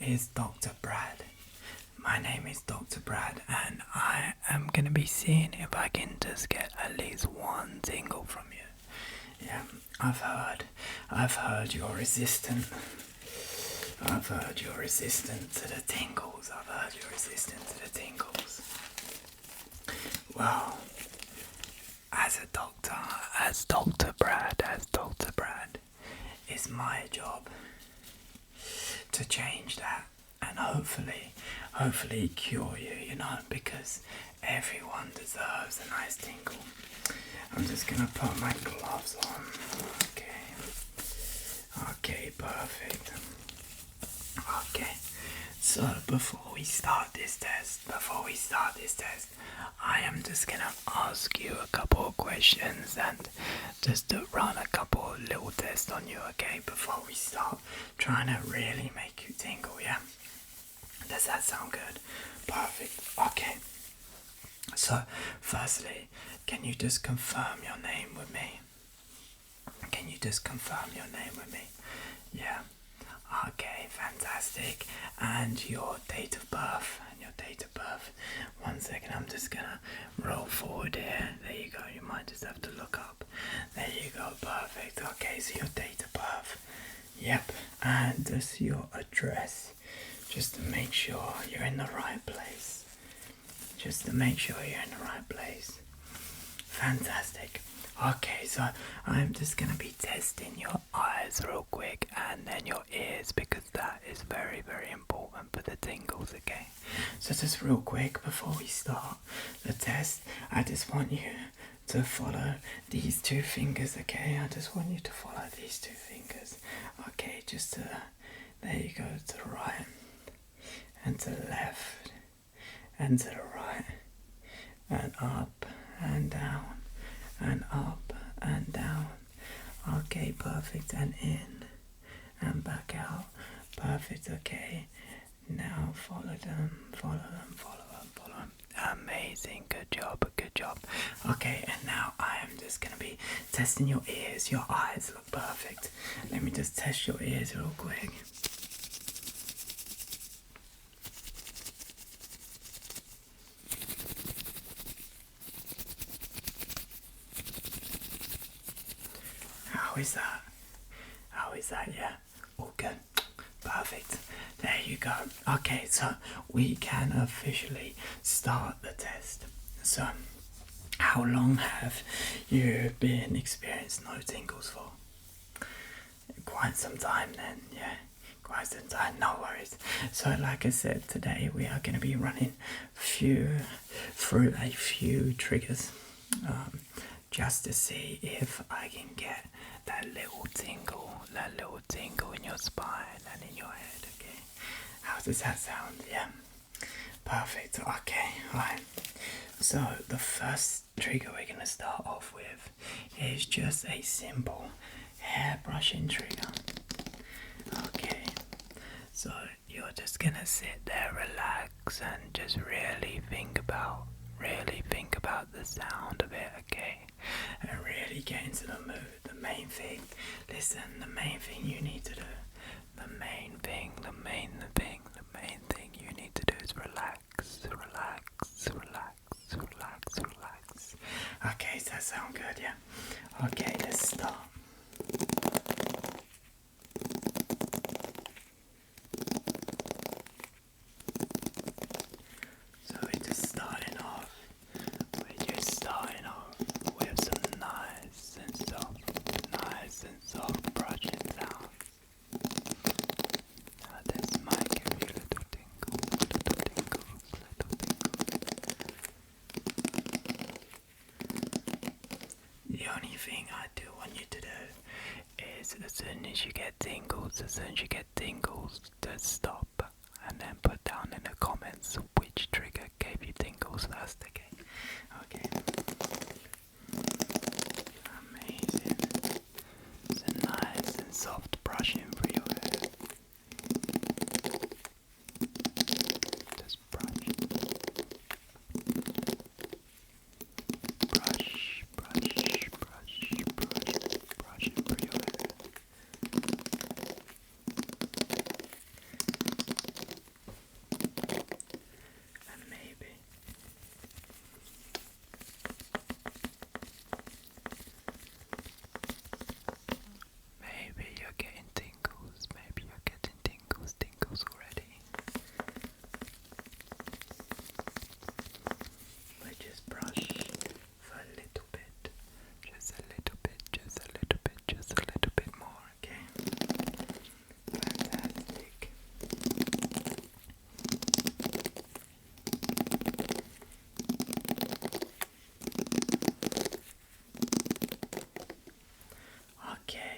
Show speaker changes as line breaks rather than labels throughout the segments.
is Dr. Brad. My name is Dr. Brad, and I am gonna be seeing if I can just get at least one tingle from you. Yeah, I've heard you're resistant. I've heard you're resistant to the tingles. I've heard you're resistant to the tingles. Well, as a doctor, as Dr. Brad, it's my job to change that and hopefully cure you, because everyone deserves a nice tingle. I'm just gonna put my gloves on. Okay, perfect. Okay, so before we start this test, I am just gonna ask you a couple of questions and just to run a couple of little tests on you, okay, before we start trying to really make you tingle, yeah? Does that sound good? Perfect. Okay. So, firstly, can you just confirm your name with me? Yeah. Okay, fantastic. And your date of birth. 1 second, I'm just gonna roll forward here. There you go. You might just have to look up. There you go. Perfect. Okay, so your date of birth. Yep. And just your address. Just to make sure you're in the right place. Fantastic. Okay, so I'm just gonna be testing your eyes real quick and then your ears, because that is very, very important for the tingles, okay? So just real quick before we start the test, I just want you to follow these 2 fingers, okay? Okay, just to, there you go, to the right and to the left and to the right and up and down and up and down. Okay, perfect. And in and back out. Perfect. Okay, now follow them. Amazing. Good job. Okay, and now I am just gonna be testing your ears. Your eyes look perfect. Let me just test your ears real quick. How is that? Yeah, all good. Perfect. There you go. Okay, so we can officially start the test. So, how long have you been experiencing no tingles for? Quite some time then, yeah. Quite some time, no worries. So like I said, today we are going to be running through a few triggers, just to see if I can get that little tingle in your spine and in your head, okay? How does that sound? Yeah. Perfect. Okay, right. So the first trigger we're going to start off with is just a simple hair brushing trigger. Okay. So you're just going to sit there, relax, and just really think about the sound of it, okay? And really get into the mood. The main thing you need to do, you need to do is relax. Okay, does that sound good? Yeah. Okay, let's start. So we're just starting off with some nice and soft brushing sounds. Now this might give you little tingles. The only thing I do want you to do is as soon as you get tingles, just stop and then put down in the comments which trigger gave you tingles first, okay? Okay. Amazing. It's a nice and soft brushing for your hair. Just brush it for your hair.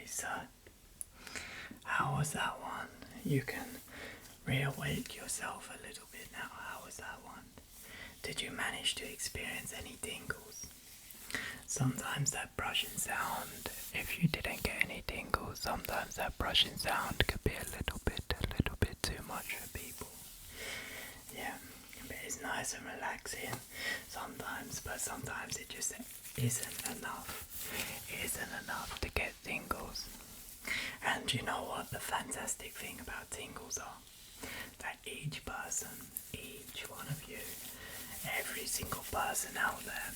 so how was that one? You can reawake yourself a little bit now. How was that one? Did you manage to experience any tingles? Sometimes that brushing sound, if you didn't get any tingles, sometimes that brushing sound could be a little bit too much for people. Yeah, but it's nice and relaxing sometimes, but sometimes it just isn't enough. It isn't enough to get tingles. And you know what the fantastic thing about tingles are? That each person, each one of you, every single person out there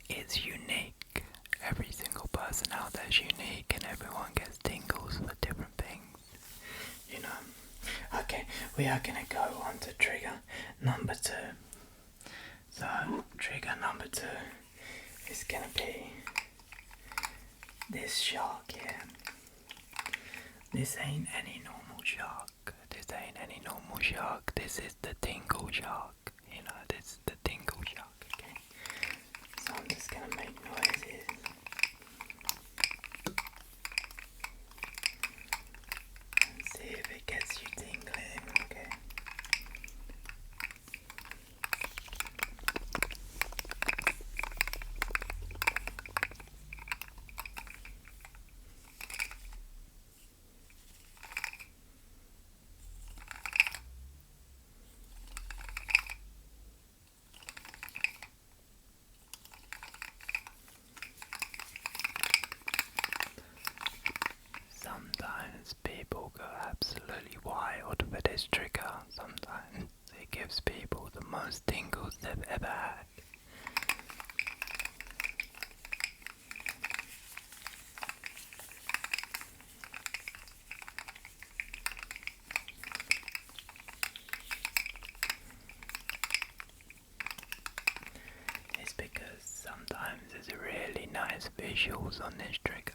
is unique. Every single person out there is unique, and everyone gets tingles for different things. You know. Okay, we are gonna go on to trigger number 2. So, trigger number 2 is gonna be this shark here. This ain't any normal shark. This ain't any normal shark. This is the Tingle shark. You know, this is the Tingle shark, okay? So I'm just gonna make noises. And see if it gets you tingling, okay? Sometimes people go absolutely wild for this trigger. Sometimes it gives people the most tingles they've ever had. It's because sometimes there's really nice visuals on this trigger.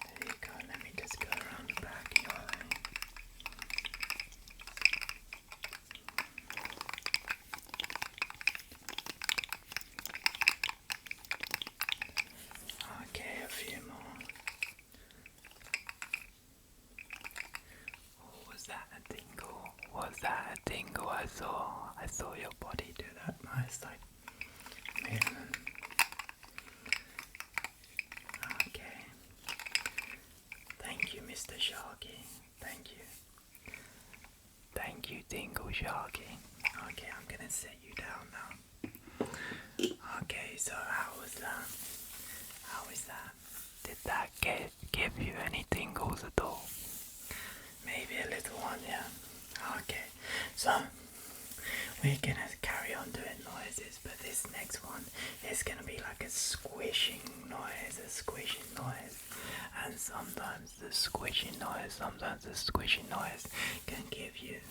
There you go, let me just go around the back of your eye. Okay, a few more. Oh, was that a tingle? Was that a tingle? I saw your body do that nice like movement. Okay. Thank you, Mr. Sharky. Thank you. Thank you, Tingle Sharky. Okay, I'm gonna set you down now. Okay, so how was that? How is that? Did that give you any tingles at all? Maybe a little one, yeah. Okay, so we're gonna carry on doing noises, but this next one is gonna be like a squishing noise, and sometimes the squishing noise can give you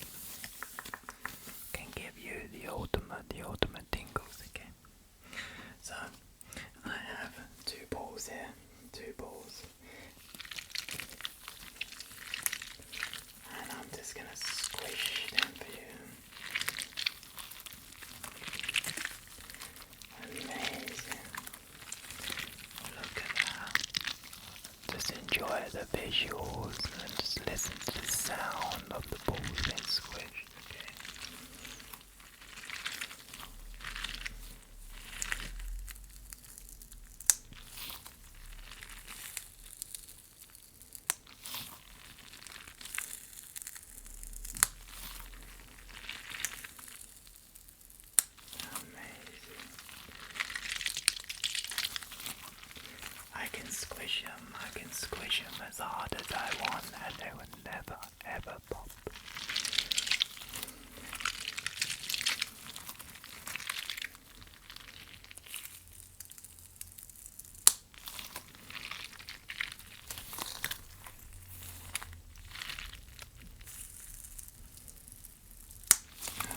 the ultimate tingles. Okay, so I have 2 balls here, 2 balls. And I'm just gonna squish them for you. Amazing. Look at that. Just enjoy the visuals and just listen to the sound of the balls being squished. Okay. Amazing. I can squish them as hard as I want, and they would never ever pop.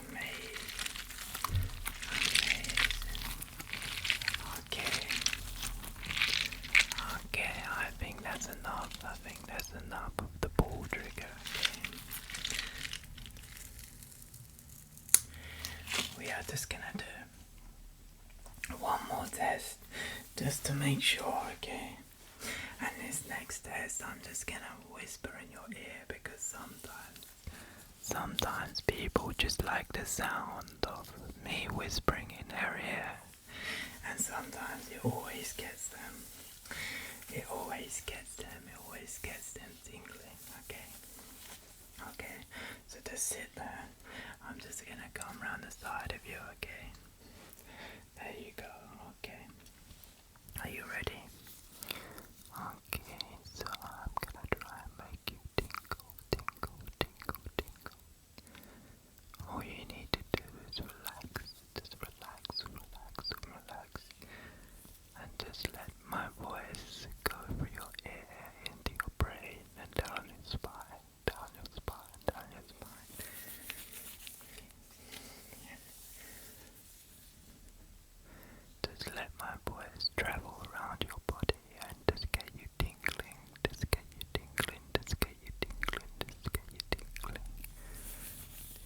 Amazing. Okay, I think that's enough. Of the ball trigger. Okay. one more test just to make sure, okay? And this next test, I'm just gonna whisper in your ear because sometimes people just like the sound of me whispering in their ear, and sometimes it always gets them. It always gets them tingling, okay? Okay, so just sit there. I'm just gonna come around the side of you, okay? There you go, okay. Are you ready? Okay, so I'm gonna try and make you tingle, tingle, tingle, tingle. All you need to do is relax, just relax, relax, relax. And just let my voice go through your ear, into your brain, and down your spine, down your spine, down your spine. Just let my voice travel around your body and just get you tingling, just get you tingling, just get you tingling, just get you tingling.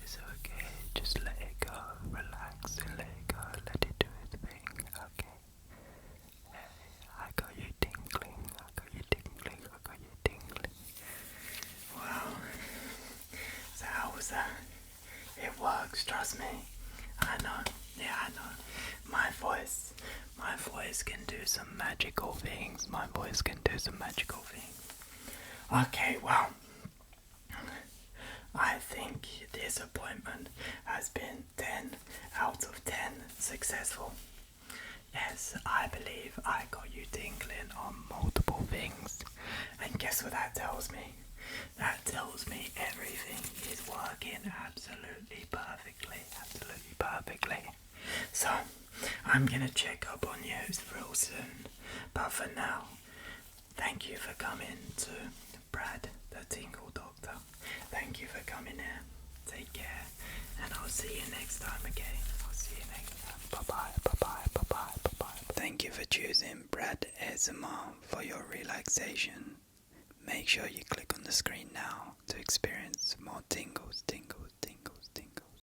It's okay, just let it go, relax and let it go, let it do its thing, okay? Hey, I got you tingling, I got you tingling, I got you tingling. Wow, so how was that? It works, trust me. I know, yeah, I know. My voice can do some magical things. My voice can do some magical things. Okay, well, I think this appointment has been 10 out of 10 successful. Yes, I believe I got you tingling on multiple things. And guess what that tells me? That tells me everything is working absolutely perfectly, absolutely perfectly. So, I'm gonna check up on you real soon. But for now, thank you for coming to Brad, the Tingle Doctor. Thank you for coming here. Take care, and I'll see you next time, okay? I'll see you next time. Bye-bye, bye-bye, bye-bye, bye-bye. Thank you for choosing Brad ASMR for your relaxation. Make sure you click on the screen now to experience